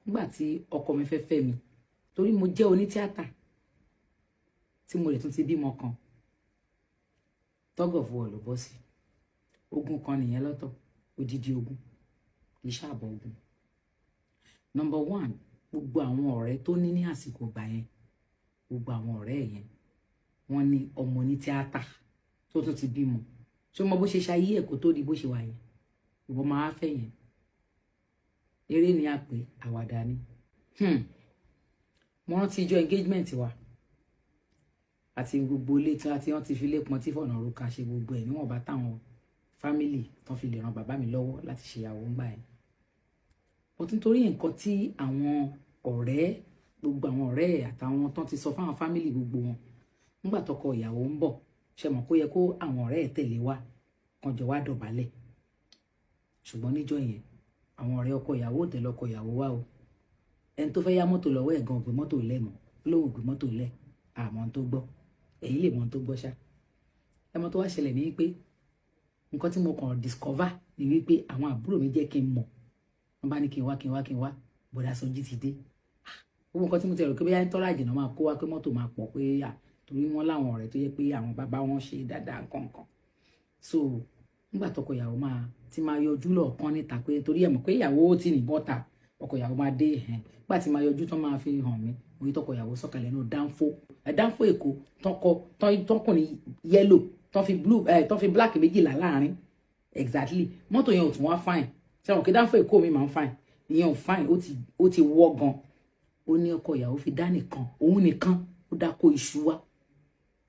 nígbà tí ọkọ mi fẹ́ mi torí mo jẹ́ onítíátà tí mo lè tún ti bímọ kan tug of war ló bọ́ sí ogun kan nìyẹn lọ́tọ̀ odidi ogun kì í ṣàbọ̀ ogun. Number one, gbogbo àwọn ọ̀rẹ́ tó ní àsìkò gbà yẹn gbogbo àwọn ọ̀rẹ́ yẹn wọ́n ní ọmọ ní tíátà tó tún ti bímọ ṣé mo bó ṣe ṣayé ẹ̀ kó tó di bó ṣe wà yẹn ìwọ máa fẹ́ yẹn eré ni a pè àwàdà ni. Mo rántí ijó engagement wa àti gbogbo ilé tí wọ́n ti fi lé pọn tí fọ̀nà òrùka ṣe gbogbo ẹ̀ níwọ̀nba táwọn fámìlì tán fi lè ran bàbá mi lọ́wọ́ láti ṣèyàwó ńgbà yẹn. Ó tún torí nǹkan tí àwọn ọ̀rẹ́ gbogbo àwọn ọ̀rẹ́ àtàwọn tán ti sọ fáwọn fámìlì gbogbo wọn nígbà tọkọ ìyàwó ń bọ̀ ṣe mọ̀ kó yẹ kó àwọn ọ̀rẹ́ ẹ̀ tẹ̀lé wa kan jọ wá dọ̀bálẹ̀ ṣùgbọ́n níjọ́ yẹn àwọn ọ̀rẹ́ ọkọ ìyàwó tẹ̀lé ọkọ ìyàwó wa o ẹni tó fẹ́ yá mọ́tò lọ́wọ́ ẹ̀ gan gbé mọ́tò lẹ̀ mọ́ lóhùn gbé mọ́tò lẹ̀ àmọ́ tó gbọ́ èyí lè mọ́ tó gbọ́ ṣá ẹmọ tó wá ṣẹlẹ̀ ní wípé nǹkan tí mo kàn discover ni wípé àwọn àbúrò mi jẹ́ kí n mọ̀ wọ́n bá ní kí n wá bọ̀dá Sọjí ti dé gbogbo nǹkan tí mo ti rò pé bóyá ń tọ́ra àjìnà máa kó wá pé mọ́tò máa pọ̀ pé torí wọ́n láwọn ọ̀rẹ́ tó yẹ pé àwọn bàbá wọn ṣe dáadáa nǹkan so nígbà tọkọ ìyàwó ti máa yọjú lọ́ọ̀kan níta pé torí ẹ̀ mọ̀ pé ìyàwó ti ní bọ́ta ọkọ ìyàwó máa dé nígbà tí máa yọjú tán máa fi hàn mí orí tọkọ ìyàwó sọ̀kalẹ̀ náà dánfó èkó tọkọ ní yẹ́lò tán fi black méjìlá láàrin exactly mọ́tò yẹn ò tún wá fine ṣẹ́wọ̀n kí dánfó èkó mi máa ń fine ìyẹn ò fine ó ti wọ́ gan ó ní ọkọ ìyàwó fi dá nìkan òun nìkan ó dákó iṣu wá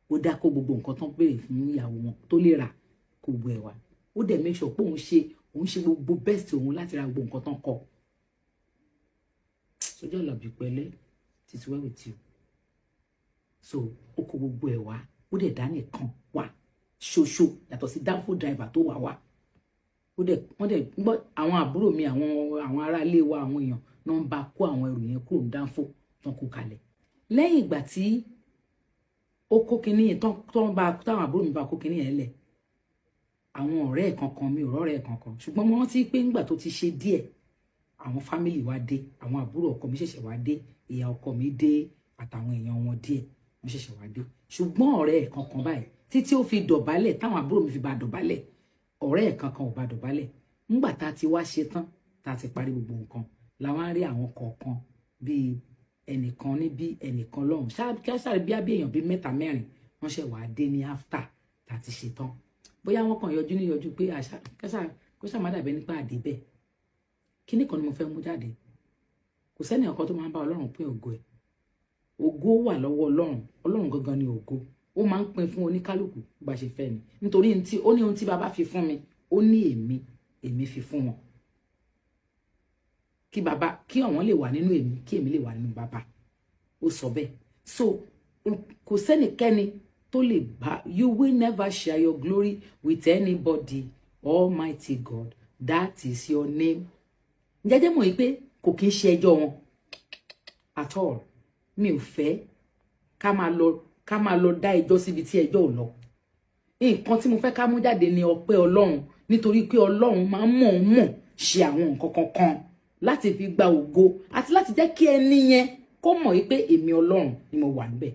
ó dákó gbogbo nǹkan tán béèrè fún ìyàwó wọn tó lè rà kó gbọ́ ẹ̀ wá ó dẹ̀ make sure pé òun ṣe gbogbo best òun láti ra gbogbo nǹkan tán kọ Sọjí Àlàbí pẹ̀lẹ́ títí wẹ́ with you so ó kó gbogbo ẹ̀ wá ó dẹ̀ dá nìkan wá ṣoṣo yàtọ̀ sí dánfó driver tó wà wọ́n dẹ̀ gbọ́ àwọn àbúrò mi àwọn ará ilé wa àwọn èèyàn náà ń bá kó àwọn ẹrù yẹn kúrò ní dánfó tán kó kalẹ̀ lẹ́yìn ìgbà tí ó kó kinní yẹn táwọn àbúrò mi bá kó kinní yẹn lẹ̀ àwọn ọ̀rẹ́ ẹ̀ kankan mi ò rọ́rẹ́ ẹ̀ kankan ṣùgbọ́n mo rántí pé ńgbà tó ti ṣe díẹ̀ àwọn fámìlì wa dé àwọn àbúrò ọkọ mi ṣẹ̀ṣẹ̀ wá dé ìyá ọkọ mi dé àtàwọn èèyàn wọn díẹ̀ wọ́n ṣẹ̀ṣẹ̀ wá dé ṣùgbọ́n ọ̀rẹ́ ẹ̀ kankan báyìí títí ó fi dọ̀bálẹ̀ táwọn àbúrò mi fi bá dọ̀bálẹ̀ ọ̀rẹ́ ẹ̀ kankan ò bá dọ̀bálẹ̀ ńgbà tá a ti wá ṣe tán tá a ti parí gbogbo nǹkan làwọn á rí àwọn kọ̀ọ̀kan bíi ẹnìkan níbí ẹnìkan lọ́hùn ṣáà bí èèyàn bíi mẹ́ta mẹ́rin wọ́n ṣẹ̀ wá dé ní after tá a ti ṣe tán bóyá wọ́n kàn yọjú pé kó ṣàmá dàbẹ́ nípa àdébẹ̀ kíní kan ni mo fẹ́ mú jáde kò sẹ́ni ọkọ tó máa ń bá Ọlọ́run pín ògo ẹ̀ ògo wà lọ́wọ́ Ọlọ́run gangan ni ògo ó máa ń pín fún oníkálùkù bá ṣe fẹ́ ni nítorí ó ní ohun tí bàbá fi fún mi ó ní èmi fi fún wọn kí àwọn lè wà nínú èmi kí èmi lè wà nínú bàbá ó sọ bẹ́ẹ̀ so kò sẹ́nikẹ́ni tó lè bá you will never share your glory with anybody Almighty God that is your name jẹ́jẹ́ mọ̀ yìí pé kò kí ń ṣe ẹjọ́ wọn at all mi ò fẹ́ ká máa lọ dá ẹjọ́ síbi tí ẹjọ́ ò lọ nǹkan tí mo fẹ́ ká mú jáde ni ọpẹ́ Ọlọ́run nítorí pé Ọlọ́run máa ń mọ̀ ṣe àwọn nǹkan kankan láti fi gba ògo àti láti jẹ́ kí ẹni yẹn kó mọ̀ yìí pé èmi Ọlọ́run ni mo wà níbẹ̀.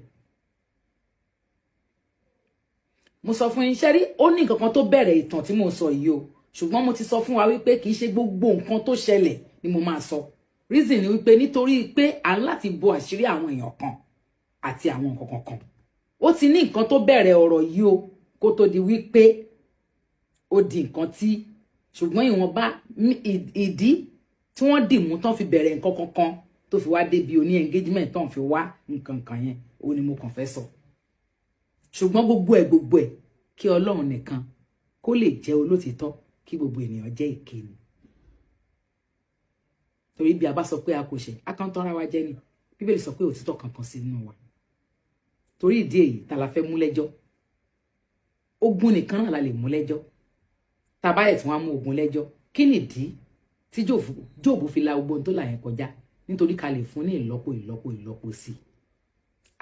Mo sọ fún yín ṣẹ́rí ó ní nǹkan kan tó bẹ̀rẹ̀ ìtàn tí mo sọ yìí o ṣùgbọ́n mo ti sọ fún wa wípé kì í ṣe gbogbo nǹkan tó ṣẹlẹ̀ ni mo máa sọ reason ni wípé nítorí pé à ń láti bo àṣírí àwọn èèyàn kan àti àwọn nǹkan kankan ó ti ní nǹkan tó bẹ̀rẹ̀ ọ̀rọ̀ yìí o kó tó di wípé ó di nǹkan tí ṣùgbọ́n ìwọ̀nba ìdí tí wọ́n dì mú tán fi bẹ̀rẹ̀ nǹkan kankan tó fi wá débi oní engagement tán fi wá nǹkan kan yẹn ó ní mo kàn fẹ́ sọ ṣùgbọ́n gbogbo ẹ̀ kí Ọlọ́run nìkan kó lè jẹ́ olótìtọ́ kí gbogbo ènìyàn jẹ́ èké ni torí bí a bá sọ pé a kò ṣe a kàn tọ́ra wa jẹ́ ni Bíbélì sọ pé òtítọ́ kankan sí nínú wa torí ìdí èyí ta la fẹ́ mú lẹ́jọ́ ogun nìkan náà la lè mú lẹ́jọ́ tá bá yẹ̀ tí wọ́n á mú ogun lẹ́jọ́ kí nìdí tí Jóòbù fi la gbogbo ohun tó là yẹn kọjá nítorí ká lè fún ní ìlọ́po sí i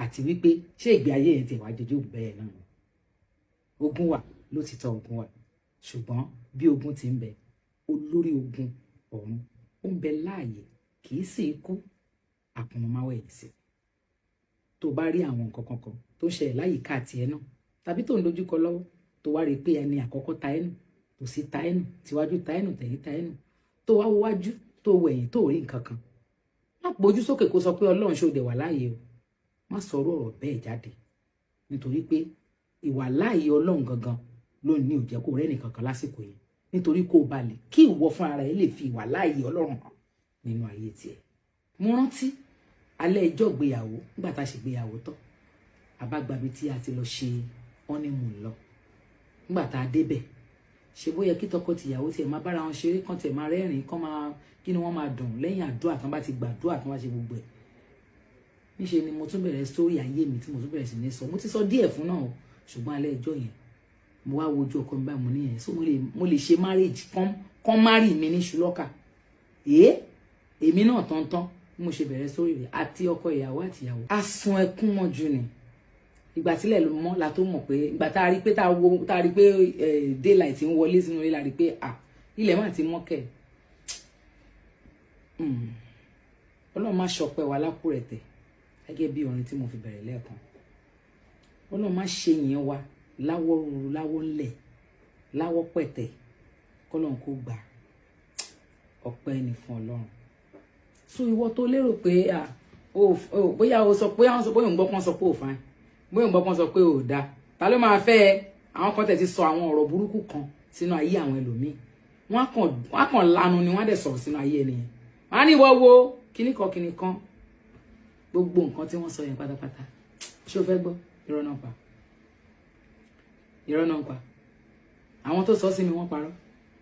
àti wípé ṣé ìgbé ayé yẹn ti wá jẹjọ́ bẹ́ẹ̀ náà ogun wà lótìtọ́ ogun wà ṣùgbọ́n bí ogun ti ń bẹ olórí ogun ọ̀run ó ń bẹ láàyè kì í sì kú àpọ̀nmọ́máwẹ̀ yìí sí. Tó bá rí àwọn nǹkan kankan tó ṣẹlẹ̀ láyìíká tiẹ̀ náà tàbí tó ń dojúkọ lọ́wọ́ tó wá rí pé ẹni àkọ́kọ́ ta ẹnu tó sì ta ẹnu tíwájú ta ẹnu tẹ̀yìn ta ẹnu tó wá wájú tó wẹ̀yìn tó rí nǹkan kan má gbójú sókè kó sọ pé Ọlọ́run ṣó dẹ̀ wà láàyè o má sọ̀rọ̀ ọ̀rọ̀ bẹ́ẹ̀ jáde nítorí pé ìwà láàyè Ọlọ́run gangan ló ní ò jẹ́ kó rẹ́ni kankan lásìkò yìí nítorí kó balẹ̀ kí ìwọ fún ara ẹ lè fi ìwà láàyè Ọlọ́run hàn nínú ayé tiẹ̀. Mo rántí alẹ́ ìjọ́ ìgbéyàwó nígbà tá a ṣe ìgbéyàwó tán àbágbàbí tí a ti lọ ṣe honeymoon lọ nígbà tá a débẹ̀ ṣe bóyá kí tọkọ-tìyàwó tiẹ̀ máa bára wọn ṣeré kan tiẹ̀ máa rẹ́rìn kan máa kí ni wọ́n máa dùn lẹ́yìn àdúrà tán bá ti gbàdúrà tán bá ṣe gbogbo ẹ̀. Níṣe ni mo tún bẹ̀rẹ̀ sórí ayé mi tí mo tún bẹ̀rẹ̀ sí ní sọ mo ti sọ díẹ̀ fún náà ṣùgbọ́n alẹ́ ìjọ́ yẹn mo wá wojú ọkọ mi báyìí mo níyẹn so mo lè ṣe marriage kan marry mi ní ṣùlọ́kà èmi náà tán mo ṣe bẹ̀rẹ̀ sórí rẹ̀ àti ọkọ ìyàwó àti ìyàwó a sun ẹkún mọ́jú ni ìgbà tílẹ̀ ló mọ́ la tó mọ̀ pé ìgbà tá a rí pé tá a rí pé daylight ń wọlé sínú ilé la rí pé ilẹ̀ má ti mọ́ kẹ̀ Ọlọ́run má ṣọpẹ́ wa lákùrẹ̀tẹ̀ gẹ́gẹ́ bí orin tí mo fi bẹ̀rẹ̀ lẹ́ẹ̀kan Ọlọ́run má ṣe yẹn wa láwọ́ ruru láwọ́ ńlẹ̀ láwọ́ pẹ̀tẹ̀ kọ́lọ́run kó gbà ọpẹ́ ni fún Ọlọ́run. So ìwọ tó lérò pé bóyá o sọ pé àwọn sọ pé òun gbọ́ pọ́n sọ pé ò fine bóyá òun gbọ́ pọ́n sọ pé ò dáa ta ló máa fẹ́ ẹ àwọn kan tẹ̀ ti sọ àwọn ọ̀rọ̀ burúkú kan sínú ayé àwọn ẹlòmíì wọ́n kàn lanu ni wọ́n á dẹ̀ sọ̀rọ̀ sínú ayé ẹnìyẹn wọ́n á ní ìwọ wo kíní kan gbogbo nǹkan tí wọ́n sọ yẹn pátápátá ṣé o fẹ́ gbọ́ irọ́ náà pa àwọn tó sọ sí mi wọ́n parọ́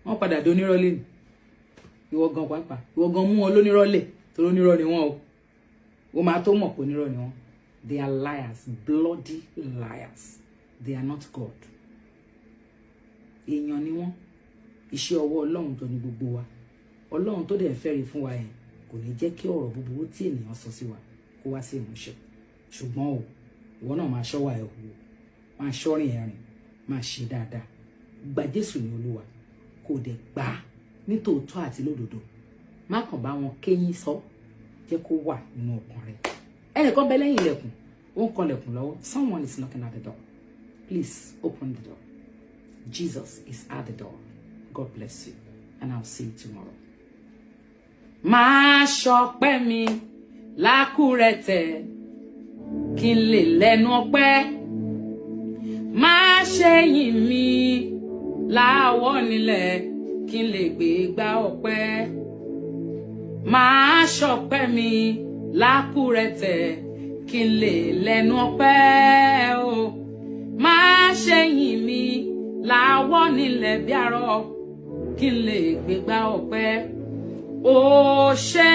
wọ́n padà do onírọ́ lé ní ìwọ gan pàápàá ìwọ gan mú wọn lónírọ́ lè tó onírọ́ ni wọ́n o máa tó mọ̀ pé onírọ́ ni wọ́n. They are liars, bloody liars. They are not God. Èèyàn ni wọ́n. Iṣẹ́ ọwọ́ Ọlọ́run tó ní gbogbo wa. Ọlọ́run tó dẹ̀ fẹ́rí fún wa yẹn kò ní jẹ́ kí ọ̀rọ̀ búburú tí ènìyàn sọ sí wa kó wá sí ìmúṣẹ. Ṣùgbọ́n o ìwọ náà máa ṣọ́wà ẹ̀ hù máa ṣọ́rìn ẹ̀rìn máa ṣe dáadáa. Gba Jésù ní Olúwa kó dẹ̀ gbà á nítòótọ́ àti lódodo. Má kàn bá wọn kéyìn sọ jẹ́ kó wà nínú ọkàn rẹ̀. Ẹnìkan bẹ lẹ́yìn ilẹ̀kùn ó ń kanlẹ̀kùn lọ́wọ́. Someone is knocking at the door. Please open the door. Jesus is at the door. God bless you and I'll see you tomorrow. Má ṣọpẹ́ mi lákùrẹ̀tẹ̀ kí n lè lẹ́nu ọpẹ́. Má ṣe yìn mí láwọ́ nílẹ̀ kí n lè gbé gbá ọpẹ́. Má ṣọpẹ́ mi lákùrẹ̀tẹ̀ kí n lè lẹ́nu ọpẹ́ o. Má ṣe yìn mí láwọ́ nílẹ̀ bí arọ kí n lè gbé gbá ọpẹ́. Ó ṣé